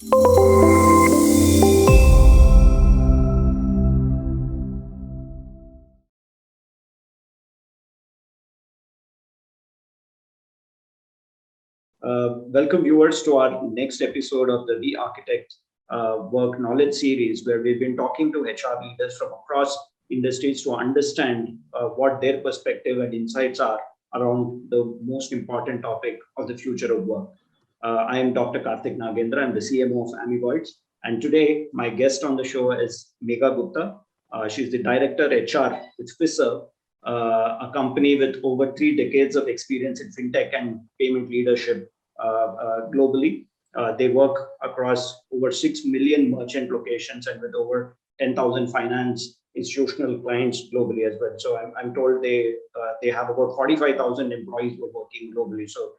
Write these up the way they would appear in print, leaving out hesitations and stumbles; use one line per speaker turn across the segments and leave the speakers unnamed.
Welcome viewers to our next episode of the We Architect Work Knowledge Series, where we've been talking to HR leaders from across industries to understand what their perspective and insights are around the most important topic of the future of work. I am Dr. Karthik Nagendra. I'm the CMO of UpRaise. And today, my guest on the show is Megha Gupta. She's the Director HR with Fiserv, a company with over 3 decades of experience in fintech and payment leadership globally. They work across over 6 million merchant locations and with over 10,000 finance institutional clients globally as well. So I'm told they have about 45,000 employees who are working globally. So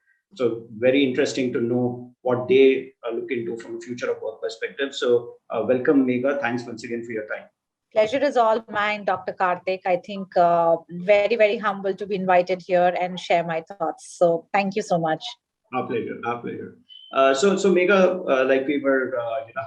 very interesting to know what they look into from a future of work perspective. So welcome, Megha. Thanks once again for your time.
Pleasure is all mine, Dr. Karthik. I think very, very humble to be invited here and share my thoughts. So thank you so much.
Our pleasure. Our pleasure. So Megha, like we were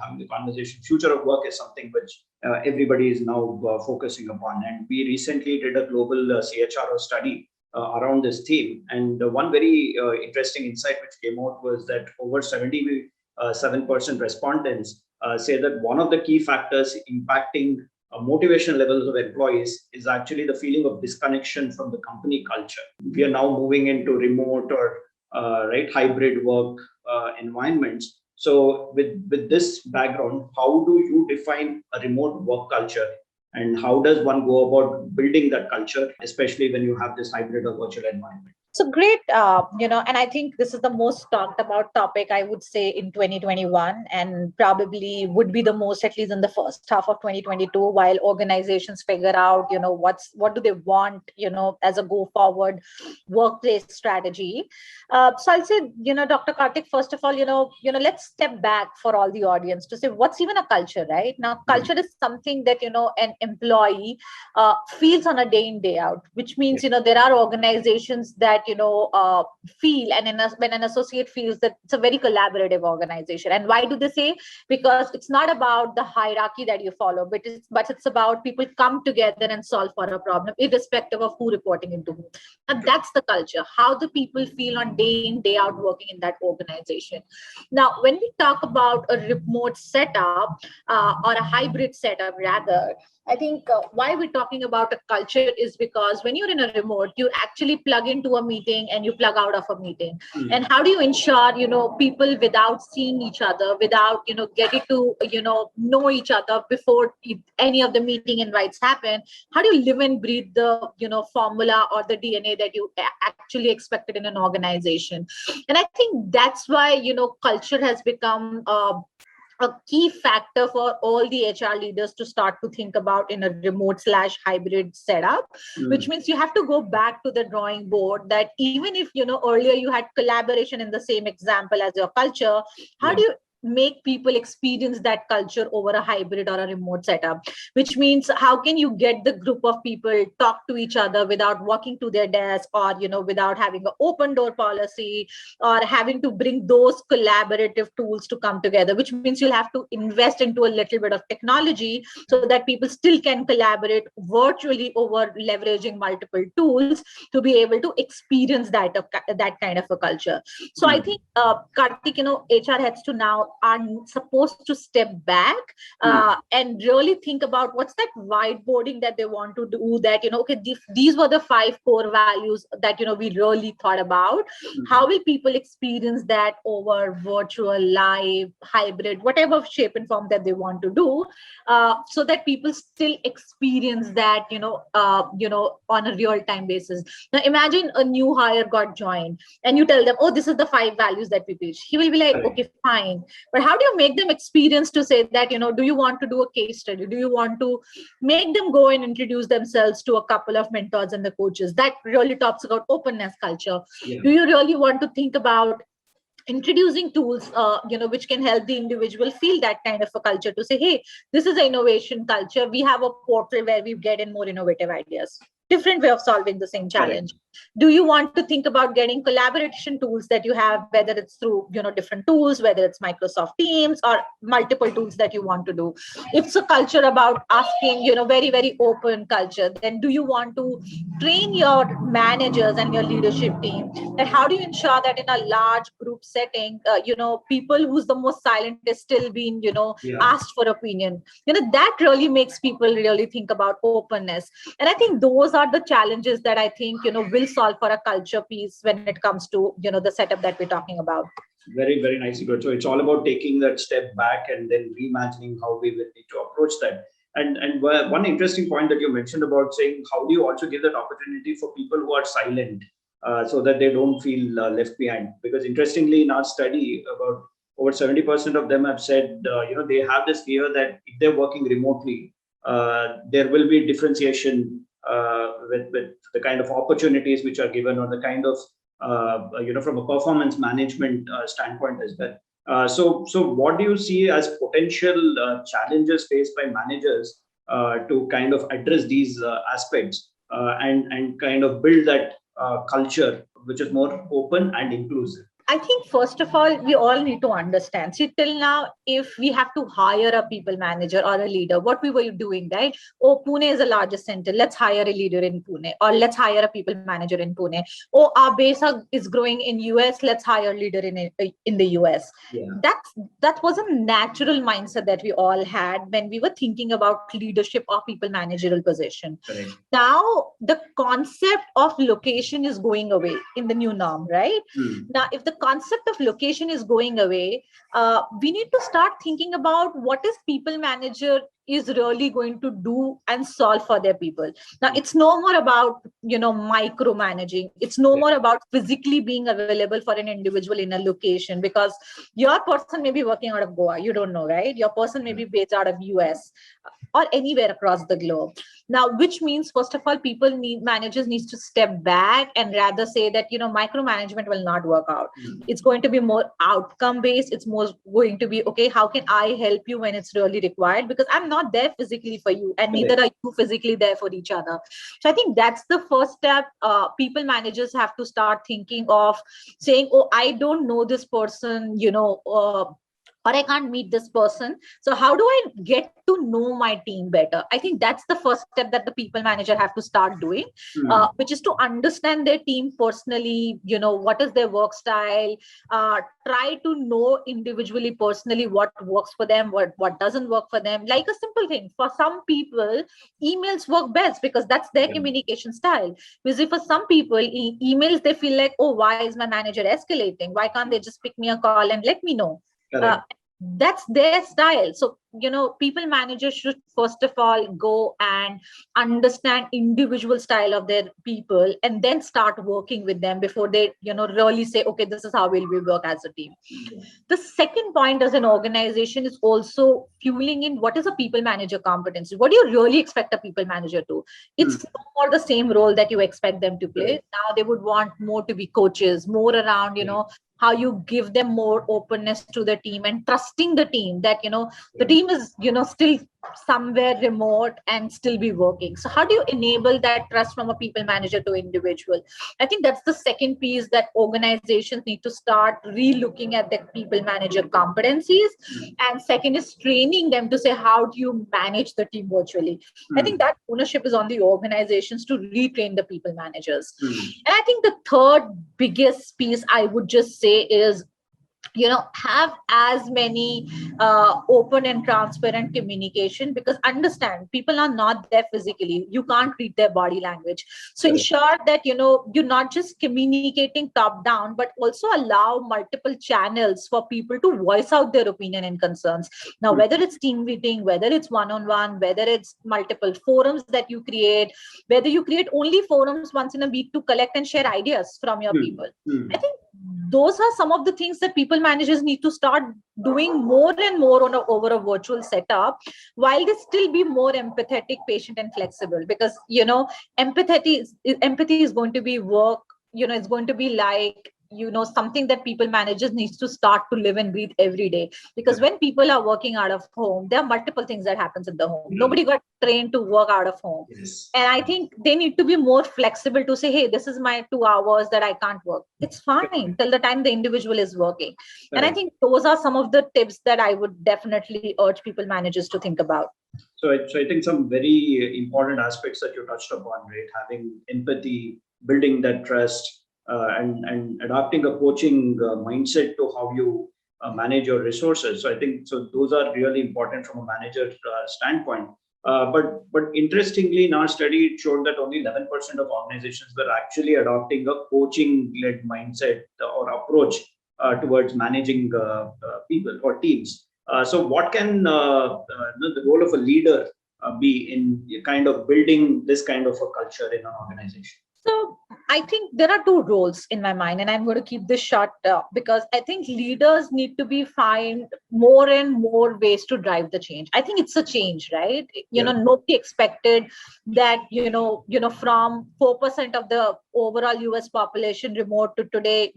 having the conversation, future of work is something which everybody is now focusing upon. And we recently did a global CHRO study around this theme. And one very interesting insight which came out was that over 77% respondents say that one of the key factors impacting motivation levels of employees is actually the feeling of disconnection from the company culture. We are now moving into remote or hybrid work environments. So with this background, how do you define a remote work culture, and how does one go about building that culture, especially when you have this hybrid or virtual environment?
So great, and I think this is the most talked about topic, I would say, in 2021, and probably would be the most, at least in the first half of 2022, while organizations figure out, what do they want, as a go forward workplace strategy. So I'll say, Dr. Karthik, first of all, let's step back for all the audience to say what's even a culture, right? Now, culture is something that, an employee feels on a day in, day out, which means, there are organizations that feel, and when an associate feels that it's a very collaborative organization. And why do they say? Because it's not about the hierarchy that you follow, but it's about people come together and solve for a problem, irrespective of who reporting into who. And that's the culture, how the people feel on day in, day out working in that organization. Now, when we talk about a remote setup or a hybrid setup, rather, I think why we're talking about a culture is because when you're in a remote, you actually plug into a meeting and you plug out of a meeting. Mm-hmm. And how do you ensure, people without seeing each other, without, getting to, know each other before any of the meeting invites happen? How do you live and breathe the, formula or the DNA that you actually expected in an organization? And I think that's why, culture has become a key factor for all the HR leaders to start to think about in a remote/hybrid setup, which means you have to go back to the drawing board, that even if, earlier you had collaboration in the same example as your culture, how do you make people experience that culture over a hybrid or a remote setup? Which means, how can you get the group of people talk to each other without walking to their desk, or without having an open door policy, or having to bring those collaborative tools to come together? Which means you'll have to invest into a little bit of technology so that people still can collaborate virtually over leveraging multiple tools to be able to experience that kind of a culture. So I think Karthik, HR heads to now are supposed to step back and really think about what's that whiteboarding that they want to do, that, okay, these were the 5 core values that, we really thought about. How will people experience that over virtual, live, hybrid, whatever shape and form that they want to do, so that people still experience that, on a real-time basis. Now, imagine a new hire got joined and you tell them, oh, this is the 5 values that we teach. He will be like, okay, fine. But how do you make them experience to say that, do you want to do a case study? Do you want to make them go and introduce themselves to a couple of mentors and the coaches? That really talks about openness culture. Yeah. Do you really want to think about introducing tools, which can help the individual feel that kind of a culture, to say, hey, this is an innovation culture. We have a portal where we get in more innovative ideas. Different way of solving the same challenge. Do you want to think about getting collaboration tools that you have, whether it's through, different tools, whether it's Microsoft Teams or multiple tools that you want to do? If it's a culture about asking, very, very open culture, then do you want to train your managers and your leadership team that how do you ensure that in a large group setting, people who's the most silent is still being, asked for opinion? That really makes people really think about openness. And I think those are the challenges that I think, will solve for a culture piece when it comes to, the setup that we're talking about.
Very, very nicely good. So it's all about taking that step back and then reimagining how we will need to approach that. And one interesting point that you mentioned about saying, how do you also give that opportunity for people who are silent so that they don't feel left behind? Because interestingly, in our study, about over 70% of them have said, they have this fear that if they're working remotely, there will be differentiation with the kind of opportunities which are given, or the kind of from a performance management standpoint as well. So what do you see as potential challenges faced by managers to kind of address these aspects and kind of build that culture which is more open and inclusive?
I think, first of all, we all need to understand. See, till now, if we have to hire a people manager or a leader, what we were doing, right? Oh, Pune is the largest center. Let's hire a leader in Pune, or let's hire a people manager in Pune. Oh, our base is growing in US. Let's hire a leader in the US.
Yeah.
That was a natural mindset that we all had when we were thinking about leadership or people managerial position.
Correct.
Now, the concept of location is going away in the new norm, right? Now, if the concept of location is going away, we need to start thinking about what is people manager is really going to do and solve for their people. Now, it's no more about, micromanaging. It's no more about physically being available for an individual in a location, because your person may be working out of Goa. You don't know, right? Your person may be based out of US or anywhere across the globe. Now, which means, first of all, managers needs to step back and rather say that, micromanagement will not work out. It's going to be more outcome based. It's more going to be, okay, how can I help you when it's really required? Because I'm not there physically for you, and neither are you physically there for each other. So I think that's the first step. People managers have to start thinking of saying, oh, I don't know this person, or I can't meet this person. So how do I get to know my team better? I think that's the first step that the people manager have to start doing, which is to understand their team personally, what is their work style, try to know individually, personally, what works for them, what doesn't work for them. Like a simple thing, for some people, emails work best because that's their communication style. Because for some people, emails, they feel like, oh, why is my manager escalating? Why can't they just pick me a call and let me know? That's their style. So, people managers should first of all go and understand individual style of their people and then start working with them before they, really say, okay, this is how will we work as a team. The second point as an organization is also fueling in what is a people manager competency. What do you really expect a people manager to? It's no more the same role that you expect them to play. Now they would want more to be coaches, more around, how you give them more openness to the team and trusting the team that, the team is, still somewhere remote and still be working. So how do you enable that trust from a people manager to individual? I think that's the second piece that organizations need to start re-looking at their people manager competencies. And second is training them to say, how do you manage the team virtually? I think that ownership is on the organizations to retrain the people managers. And I think the third biggest piece I would just say is, have as many open and transparent communication, because understand, people are not there physically. You can't read their body language. So ensure that, you're not just communicating top down, but also allow multiple channels for people to voice out their opinion and concerns. Now, whether it's team meeting, whether it's one-on-one, whether it's multiple forums that you create, whether you create only forums once in a week to collect and share ideas from your people. I think those are some of the things that people managers need to start doing more and more over a virtual setup, while they still be more empathetic, patient, and flexible. Because empathy is going to be work. It's going to be like something that people managers needs to start to live and breathe every day. Because when people are working out of home, there are multiple things that happens in the home. Nobody got trained to work out of home. And I think they need to be more flexible to say, hey, this is my 2 hours that I can't work. It's fine till the time the individual is working. And I think those are some of the tips that I would definitely urge people managers to think about.
So I think some very important aspects that you touched upon, right? Having empathy, building that trust, and adapting a coaching mindset to how you manage your resources. So I think those are really important from a manager standpoint. But interestingly, in our study, it showed that only 11% of organizations were actually adopting a coaching-led mindset or approach towards managing people or teams. So what can the role of a leader be in kind of building this kind of a culture in an organization?
So I think there are two roles in my mind, and I'm going to keep this short because I think leaders need to be find more and more ways to drive the change. I think it's a change, right? Nobody expected that, from 4% of the overall US population remote to today,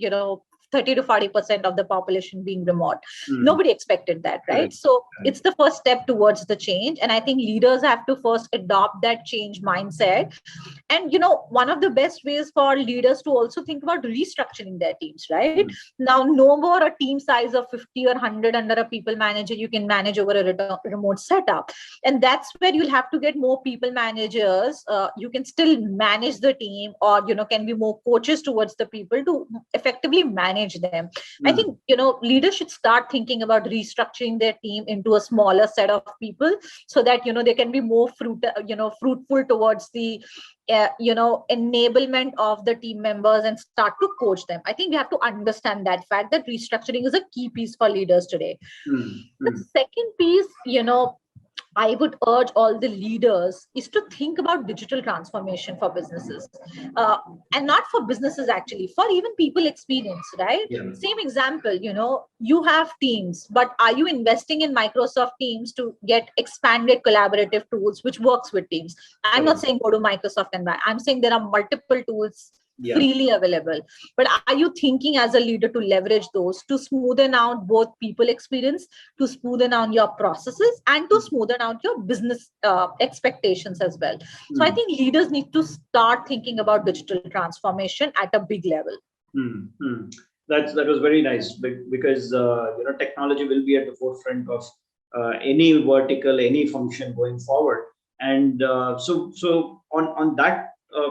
30 to 40% of the population being remote. Nobody expected that, right? So it's the first step towards the change. And I think leaders have to first adopt that change mindset. And, one of the best ways for leaders to also think about restructuring their teams, right? Now, no more a team size of 50 or 100 under a people manager you can manage over a remote setup. And that's where you'll have to get more people managers. You can still manage the team, or, can be more coaches towards the people to effectively manage them. I think, leaders should start thinking about restructuring their team into a smaller set of people so that, they can be more fruitful towards the enablement of the team members and start to coach them. I think we have to understand that fact that restructuring is a key piece for leaders today. The second piece, I would urge all the leaders is to think about digital transformation for businesses, and not for businesses actually, for even people experience, right? Same example, you have Teams, but are you investing in Microsoft Teams to get expanded collaborative tools which works with Teams? I'm not saying go to Microsoft and buy. I'm saying there are multiple tools freely available. But are you thinking as a leader to leverage those to smoothen out both people experience, to smoothen out your processes, and to smoothen out your business expectations as well? So I think leaders need to start thinking about digital transformation at a big level.
That was very nice, because technology will be at the forefront of any vertical, any function going forward. And so on that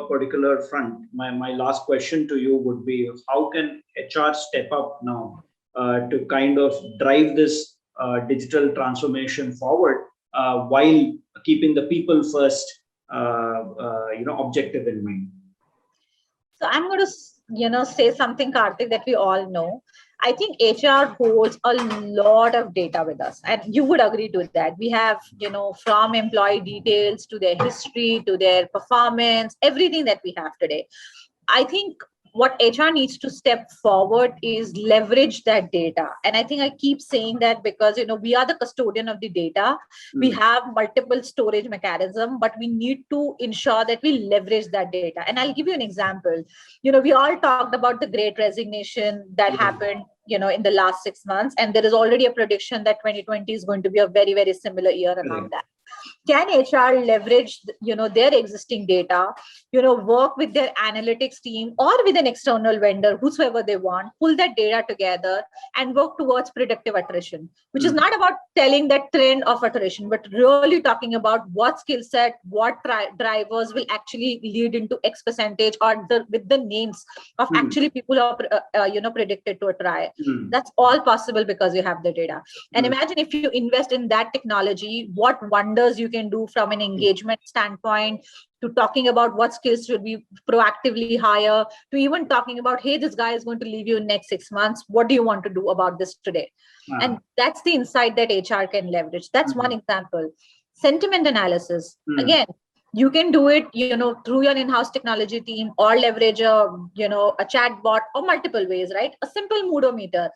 particular front, my last question to you would be, how can HR step up now to kind of drive this digital transformation forward while keeping the people first objective in mind?
So I'm going to say something, Karthik, that we all know. I think HR holds a lot of data with us, and you would agree to that. We have, from employee details to their history to their performance, everything that we have today. I think what HR needs to step forward is leverage that data. And I think I keep saying that because, we are the custodian of the data. We have multiple storage mechanism, but we need to ensure that we leverage that data. And I'll give you an example. We all talked about the great resignation that happened, in the last 6 months. And there is already a prediction that 2020 is going to be a very, very similar year around that. Can HR leverage, their existing data, work with their analytics team or with an external vendor, whosoever they want, pull that data together and work towards predictive attrition, which is not about telling that trend of attrition, but really talking about what skill set, what drivers will actually lead into X percentage, or with the names of actually people who are, predicted to try. That's all possible because you have the data. And imagine if you invest in that technology, what wonders you can do from an engagement standpoint, to talking about what skills should we proactively hire, to even talking about, hey, this guy is going to leave you in next 6 months. What do you want to do about this today? And that's the insight that HR can leverage. That's one example. Sentiment analysis. Again, you can do it, through your in-house technology team, or leverage a chat bot, or multiple ways, right? A simple moodometer.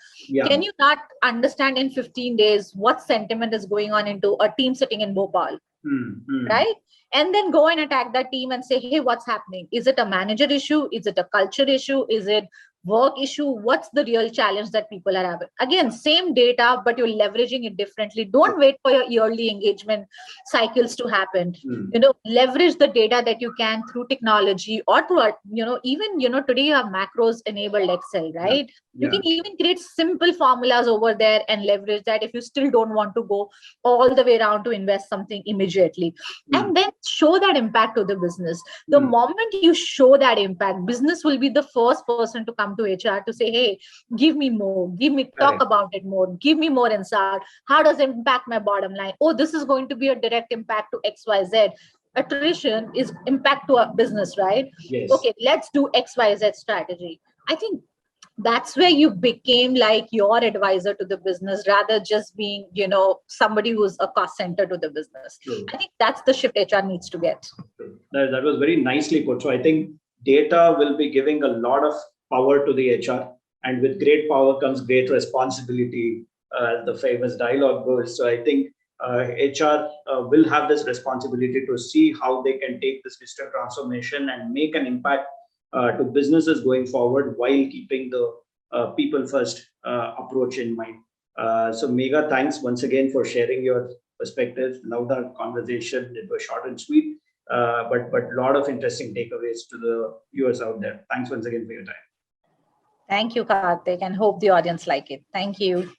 Can you not understand in 15 days what sentiment is going on into a team sitting in Bhopal? Right? And then go and attack that team and say, hey, what's happening? Is it a manager issue? Is it a culture issue? Is it work issue, what's the real challenge that people are having. Again, same data, but you're leveraging it differently. Don't wait for your yearly engagement cycles to happen. Leverage the data that you can through technology, or through, even, today you have macros enabled Excel, right? You can even create simple formulas over there and leverage that if you still don't want to go all the way around to invest something immediately. And then show that impact to the business. The moment you show that impact, business will be the first person to come to HR to say, hey, give me more, talk about it more, give me more insight. How does it impact my bottom line? Oh, this is going to be a direct impact to XYZ. Attrition is impact to a business, right?
Yes.
Okay, let's do XYZ strategy. I think that's where you became like your advisor to the business, rather just being, somebody who's a cost center to the business.
True.
I think that's the shift HR needs to get.
True. That was very nicely put. So I think data will be giving a lot of power to the HR, and with great power comes great responsibility. The famous dialogue goes. So I think HR will have this responsibility to see how they can take this digital transformation and make an impact to businesses going forward while keeping the people first approach in mind. So Megha, thanks once again for sharing your perspectives. Love the conversation. It was short and sweet, but a lot of interesting takeaways to the viewers out there. Thanks once again for your time.
Thank you, Karthik, and hope the audience like it. Thank you.